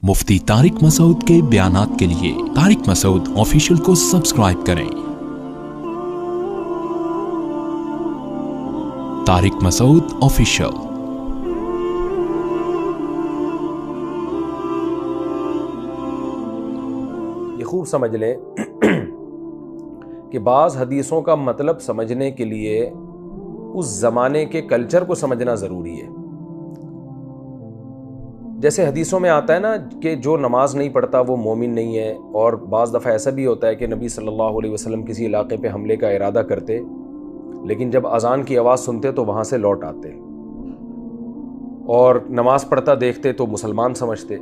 मुफ्ती तारिक मसूद के बयानात के लिए तारिक मसूद ऑफिशियल को सब्सक्राइब करें। तारिक मसूद ऑफिशियल। ये खूब समझ लें कि बाज़ हदीसों का मतलब समझने के लिए उस ज़माने के कल्चर को समझना ज़रूरी है। जैसे हदीसों में आता है ना कि जो नमाज नहीं पढ़ता वो मोमिन नहीं है, और बाज़ दफ़ा ऐसा भी होता है कि नबी सल्लल्लाहु अलैहि वसल्लम किसी इलाके पे हमले का इरादा करते, लेकिन जब अज़ान की आवाज़ सुनते तो वहाँ से लौट आते और नमाज पढ़ता देखते तो मुसलमान समझते।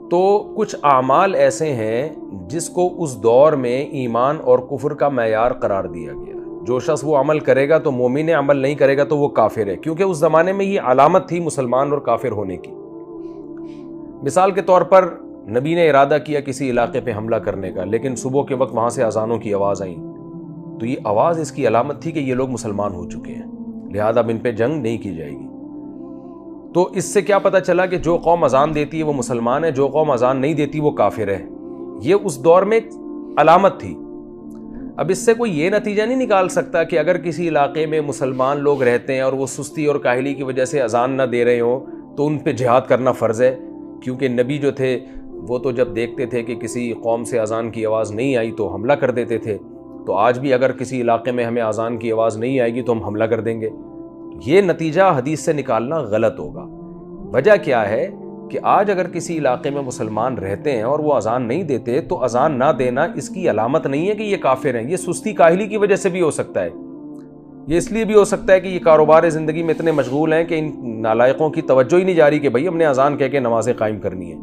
तो कुछ आमाल ऐसे हैं जिसको उस दौर में ईमान और कुफ्र का मैयार करार दिया गया। जो शख्स वो अमल करेगा तो मोमिन है, अमल नहीं करेगा तो वो काफिर है, क्योंकि उस ज़माने में ये अलामत थी मुसलमान और काफिर होने की। मिसाल के तौर पर नबी ने इरादा किया किसी इलाके पे हमला करने का, लेकिन सुबह के वक्त वहाँ से अजानों की आवाज़ आई, तो ये आवाज़ इसकी अलामत थी कि ये लोग मुसलमान हो चुके हैं, लिहाजा अब इन पे जंग नहीं की जाएगी। तो इससे क्या पता चला कि जो कौम अजान देती है वो मुसलमान है, जो कौम अजान नहीं देती वो काफिर है। ये उस दौर में अलामत थी। अब इससे कोई ये नतीजा नहीं निकाल सकता कि अगर किसी इलाके में मुसलमान लोग रहते हैं और वो सुस्ती और काहली की वजह से अजान ना दे रहे हों तो उन पे जिहाद करना फ़र्ज़ है, क्योंकि नबी जो थे वो तो जब देखते थे कि किसी कौम से अजान की आवाज़ नहीं आई तो हमला कर देते थे। तो आज भी अगर किसी इलाके में हमें अजान की आवाज़ नहीं आएगी तो हम हमला कर देंगे। ये नतीजा हदीस से निकालना गलत होगा। वजह क्या है कि आज अगर किसी इलाके में मुसलमान रहते हैं और वो अजान नहीं देते तो अजान ना देना इसकी अलामत नहीं है कि ये काफिर हैं। ये सुस्ती काहली की वजह से भी हो सकता है, ये इसलिए भी हो सकता है कि ये कारोबार ज़िंदगी में इतने मशगूल हैं कि इन नालायकों की तवज्जो ही नहीं जा रही कि भाई हमने अजान कह के नमाज़ें कायम करनी है।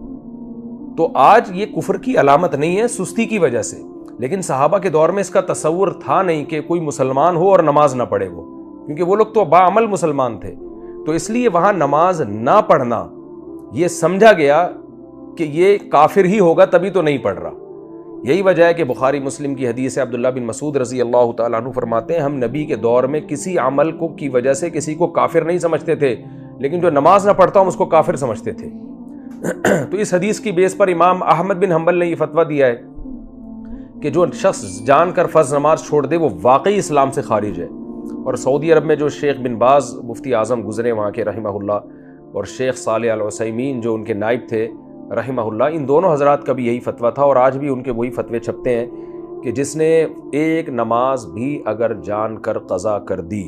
तो आज ये कुफ्र की अलामत नहीं है, सुस्ती की वजह से। लेकिन सहाबा के दौर में इसका तसव्वुर था नहीं कि कोई मुसलमान हो और नमाज ना पढ़े वो, क्योंकि वो लोग तो बाअमल मुसलमान थे। तो इसलिए वहाँ नमाज ना पढ़ना ये समझा गया कि ये काफिर ही होगा, तभी तो नहीं पढ़ रहा। यही वजह है कि बुखारी मुस्लिम की हदीस है, अब्दुल्लाह बिन मसूद रज़ी अल्लाह तआला अन्हु फरमाते हैं, हम नबी के दौर में किसी अमल को की वजह से किसी को काफिर नहीं समझते थे, लेकिन जो नमाज ना पढ़ता हम उसको काफिर समझते थे। तो इस हदीस की बेस पर इमाम अहमद बिन हम्बल ने यह फतवा दिया है कि जो शख्स जानकर फ़र्ज नमाज छोड़ दे वो वाकई इस्लाम से खारिज है। और सऊदी अरब में जो शेख बिन बाज मुफ्ती आज़म गुजरे वहाँ के रहमहुल्लाह, और शेख सालेह अल उसैमीन जो उनके नाइब थे रहमहुल्लाह, इन दोनों हजरात का भी यही फतवा था और आज भी उनके वही फतवे छपते हैं कि जिसने एक नमाज भी अगर जान कर क़ज़ा कर दी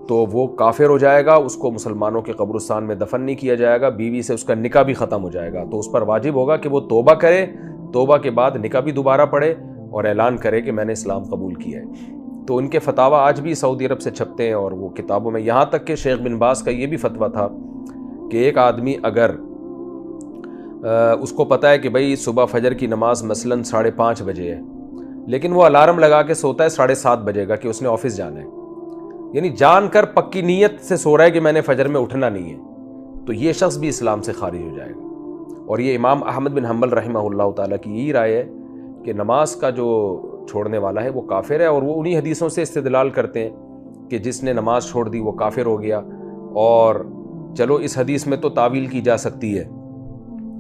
तो वो काफिर हो जाएगा, उसको मुसलमानों के कब्रिस्तान में दफन नहीं किया जाएगा, बीवी से उसका निकाह भी ख़त्म हो जाएगा। तो उस पर वाजिब होगा कि वो तौबा करे, तौबा के बाद निकाह भी दोबारा पढ़े और ऐलान करे कि मैंने इस्लाम कबूल किया है। तो उनके फतावा आज भी सऊदी अरब से छपते हैं और वो किताबों में, यहाँ तक कि शेख बिन बाज का ये भी फतवा था कि एक आदमी अगर उसको पता है कि भाई सुबह फजर की नमाज मसलन 5:30 बजे है, लेकिन वो अलार्म लगा के सोता है 7:30 बजे का कि उसने ऑफिस जाना है, यानी जानकर पक्की नीयत से सो रहा है कि मैंने फजर में उठना नहीं है, तो ये शख्स भी इस्लाम से खारिज हो जाएगा। और ये इमाम अहमद बिन हम्बल रहमहुल्लाह ताला की यही राय है कि नमाज का जो छोड़ने वाला है वो काफिर है। और वो उन्हीं हदीसों से इस्तिदलाल करते हैं कि जिसने नमाज छोड़ दी वो काफिर हो गया। और चलो इस हदीस में तो तावील की जा सकती है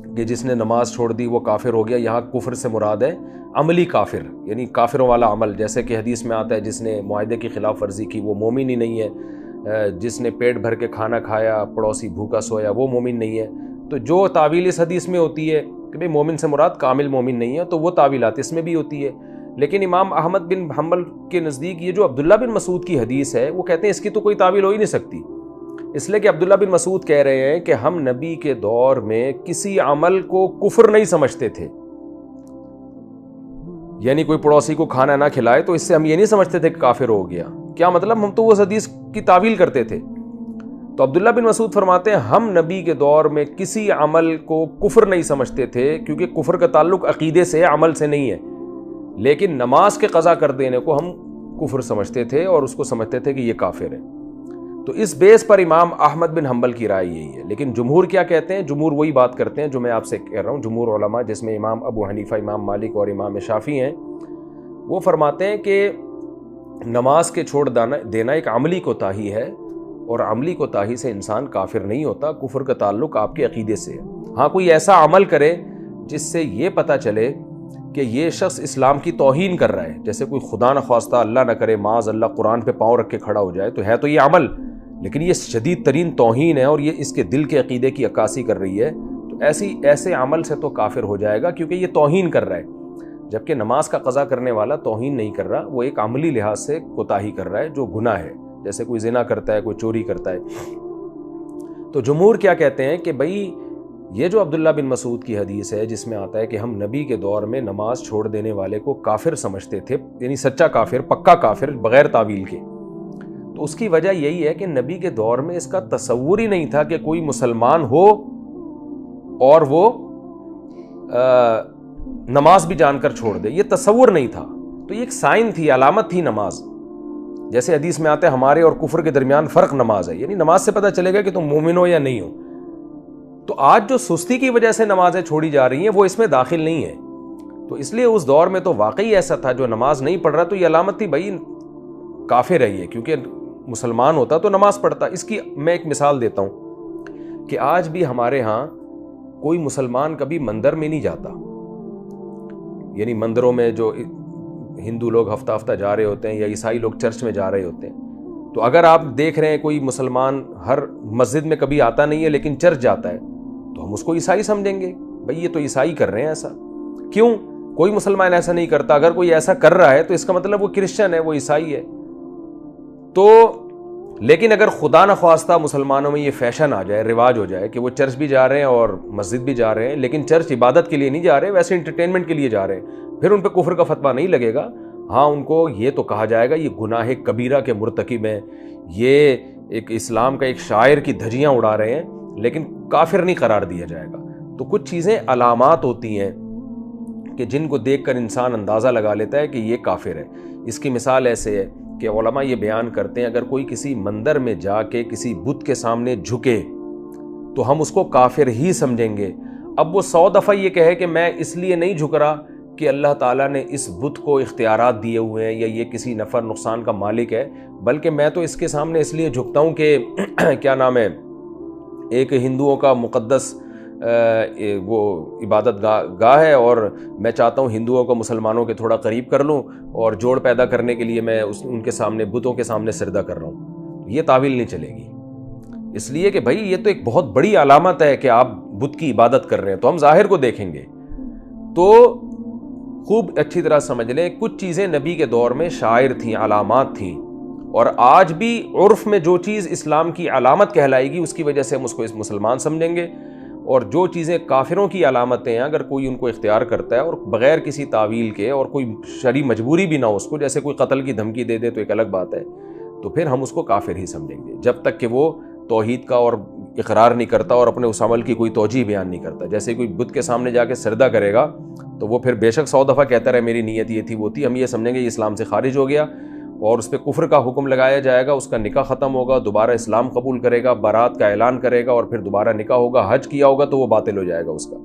कि जिसने नमाज छोड़ दी वो काफिर हो गया, यहाँ कुफ्र से मुराद है अमली काफिर, यानी काफिरों वाला अमल। जैसे कि हदीस में आता है जिसने मुआहदे की खिलाफ वर्जी की वो मोमिन ही नहीं है, जिसने पेट भर के खाना खाया पड़ोसी भूखा सोया वो मोमिन नहीं है। तो जो तावील इस हदीस में होती है कि भाई मोमिन से मुराद कामिल मोमिन नहीं है, तो वो तावीलात इसमें भी होती है। लेकिन इमाम अहमद बिन हम्बल के नज़दीक ये जो अब्दुल्ला बिन मसूद की हदीस है वो कहते हैं इसकी तो कोई तावील हो ही नहीं सकती, इसलिए कि अब्दुल्ला बिन मसूद कह रहे हैं कि हम नबी के दौर में किसी अमल को कुफ्र नहीं समझते थे, यानी कोई पड़ोसी को खाना ना खिलाए तो इससे हम ये नहीं समझते थे कि काफिर हो गया। क्या मतलब, हम तो उस हदीस की तावील करते थे। तो अब्दुल्ला बिन मसूद फरमाते हैं हम नबी के दौर में किसी अमल को कुफ्र नहीं समझते थे, क्योंकि कुफ्र का ताल्लुक अकीदे से अमल से नहीं है, लेकिन नमाज के क़ज़ा कर देने को हम कुफ्र समझते थे और उसको समझते थे कि ये काफिर है। तो इस बेस पर इमाम अहमद बिन हम्बल की राय यही है। लेकिन जुमहूर क्या कहते हैं, जुमहूर वही बात करते हैं जो मैं आपसे कह रहा हूँ। जुमहूर उलमा जिसमें इमाम अबू हनीफा, इमाम मालिक और इमाम शाफी हैं, वो फरमाते हैं कि नमाज के छोड़ देना एक अमली कोताही है اور عملی کوتاہی سے انسان کافر نہیں ہوتا. کفر کا تعلق آپ کے عقیدے سے ہے. ہاں کوئی ایسا عمل کرے جس سے یہ پتہ چلے کہ یہ شخص اسلام کی توہین کر رہا ہے، جیسے کوئی خدا نخواستہ اللہ نہ کرے معاذ اللہ قرآن پہ پاؤں رکھ کے کھڑا ہو جائے، تو ہے تو یہ عمل لیکن یہ شدید ترین توہین ہے اور یہ اس کے دل کے عقیدے کی عکاسی کر رہی ہے، تو ایسے عمل سے تو کافر ہو جائے گا کیونکہ یہ توہین کر رہا ہے. جبکہ نماز کا قضا کرنے والا توہین نہیں کر رہا، وہ ایک عملی لحاظ سے کوتاہی کر رہا ہے جو گناہ ہے، جیسے کوئی زنا کرتا ہے، کوئی چوری کرتا ہے. تو جمہور کیا کہتے ہیں کہ بھائی یہ جو عبداللہ بن مسعود کی حدیث ہے جس میں آتا ہے کہ ہم نبی کے دور میں نماز چھوڑ دینے والے کو کافر سمجھتے تھے، یعنی سچا کافر، پکا کافر بغیر تعویل کے، تو اس کی وجہ یہی ہے کہ نبی کے دور میں اس کا تصور ہی نہیں تھا کہ کوئی مسلمان ہو اور وہ نماز بھی جان کر چھوڑ دے، یہ تصور نہیں تھا. تو یہ ایک سائن تھی، علامت تھی نماز. جیسے حدیث میں آتا ہے ہمارے اور کفر کے درمیان فرق نماز ہے، یعنی نماز سے پتہ چلے گا کہ تم مومن ہو یا نہیں ہو. تو آج جو سستی کی وجہ سے نمازیں چھوڑی جا رہی ہیں وہ اس میں داخل نہیں ہے. تو اس لیے اس دور میں تو واقعی ایسا تھا، جو نماز نہیں پڑھ رہا تو یہ علامت تھی بھائی کافر ہے یہ، کیونکہ مسلمان ہوتا تو نماز پڑھتا. اس کی میں ایک مثال دیتا ہوں کہ آج بھی ہمارے ہاں کوئی مسلمان کبھی مندر میں نہیں جاتا، یعنی مندروں میں جو ہندو لوگ ہفتہ ہفتہ جا رہے ہوتے ہیں یا عیسائی لوگ چرچ میں جا رہے ہوتے ہیں، تو اگر آپ دیکھ رہے ہیں کوئی مسلمان ہر مسجد میں کبھی آتا نہیں ہے لیکن چرچ جاتا ہے تو ہم اس کو عیسائی سمجھیں گے. بھئی یہ تو عیسائی کر رہے ہیں ایسا. کیوں؟ کوئی مسلمان ایسا نہیں کرتا. اگر کوئی ایسا کر رہا ہے تو اس کا مطلب وہ کرسچن ہے، وہ عیسائی ہے. تو لیکن اگر خدا نخواستہ مسلمانوں میں یہ فیشن آ جائے، رواج ہو جائے کہ وہ چرچ بھی جا رہے ہیں اور مسجد بھی جا رہے ہیں، لیکن چرچ عبادت کے لیے نہیں جا رہے، ویسے انٹرٹینمنٹ کے لیے جا رہے ہیں، پھر ان پہ کفر کا فتویٰ نہیں لگے گا. ہاں ان کو یہ تو کہا جائے گا یہ گناہ کبیرہ کے مرتکب ہیں، یہ ایک اسلام کا ایک شاعر کی دھجیاں اڑا رہے ہیں، لیکن کافر نہیں قرار دیا جائے گا. تو کچھ چیزیں علامات ہوتی ہیں کہ جن کو دیکھ کر انسان اندازہ لگا لیتا ہے کہ یہ کافر ہے. اس کی مثال ایسے ہے کہ علماء یہ بیان کرتے ہیں اگر کوئی کسی مندر میں جا کے کسی بت کے سامنے جھکے تو ہم اس کو کافر ہی سمجھیں گے. اب وہ 100 دفعہ یہ کہے کہ میں اس لیے نہیں جھک رہا کہ اللہ تعالیٰ نے اس بت کو اختیارات دیے ہوئے ہیں یا یہ کسی نفع نقصان کا مالک ہے، بلکہ میں تو اس کے سامنے اس لیے جھکتا ہوں کہ کیا نام ہے، ایک ہندوؤں کا مقدس وہ عبادت گاہ ہے اور میں چاہتا ہوں ہندوؤں کو مسلمانوں کے تھوڑا قریب کر لوں اور جوڑ پیدا کرنے کے لیے میں ان کے سامنے بتوں کے سامنے سجدہ کر رہا ہوں. یہ تعویل نہیں چلے گی، اس لیے کہ بھائی یہ تو ایک بہت بڑی علامت ہے کہ آپ بت کی عبادت کر رہے ہیں، تو ہم ظاہر کو دیکھیں گے. تو خوب اچھی طرح سمجھ لیں کچھ چیزیں نبی کے دور میں شاعر تھیں، علامات تھیں، اور آج بھی عرف میں جو چیز اسلام کی علامت کہلائے گی اس کی وجہ سے ہم اس کو مسلمان سمجھیں گے. اور جو چیزیں کافروں کی علامتیں ہیں اگر کوئی ان کو اختیار کرتا ہے اور بغیر کسی تعویل کے اور کوئی شرعی مجبوری بھی نہ ہو اس کو، جیسے کوئی قتل کی دھمکی دے دے تو ایک الگ بات ہے، تو پھر ہم اس کو کافر ہی سمجھیں گے جب تک کہ وہ توحید کا اور اقرار نہیں کرتا اور اپنے اس عمل کی کوئی توجیہ بیان نہیں کرتا. جیسے کوئی بت کے سامنے جا کے سجدہ کرے گا تو وہ پھر بے شک 100 دفعہ کہتا رہے میری نیت یہ تھی وہ تھی، ہم یہ سمجھیں گے یہ اسلام سے خارج ہو گیا اور اس پہ کفر کا حکم لگایا جائے گا، اس کا نکاح ختم ہوگا، دوبارہ اسلام قبول کرے گا، برات کا اعلان کرے گا اور پھر دوبارہ نکاح ہوگا، حج کیا ہوگا تو وہ باطل ہو جائے گا اس کا.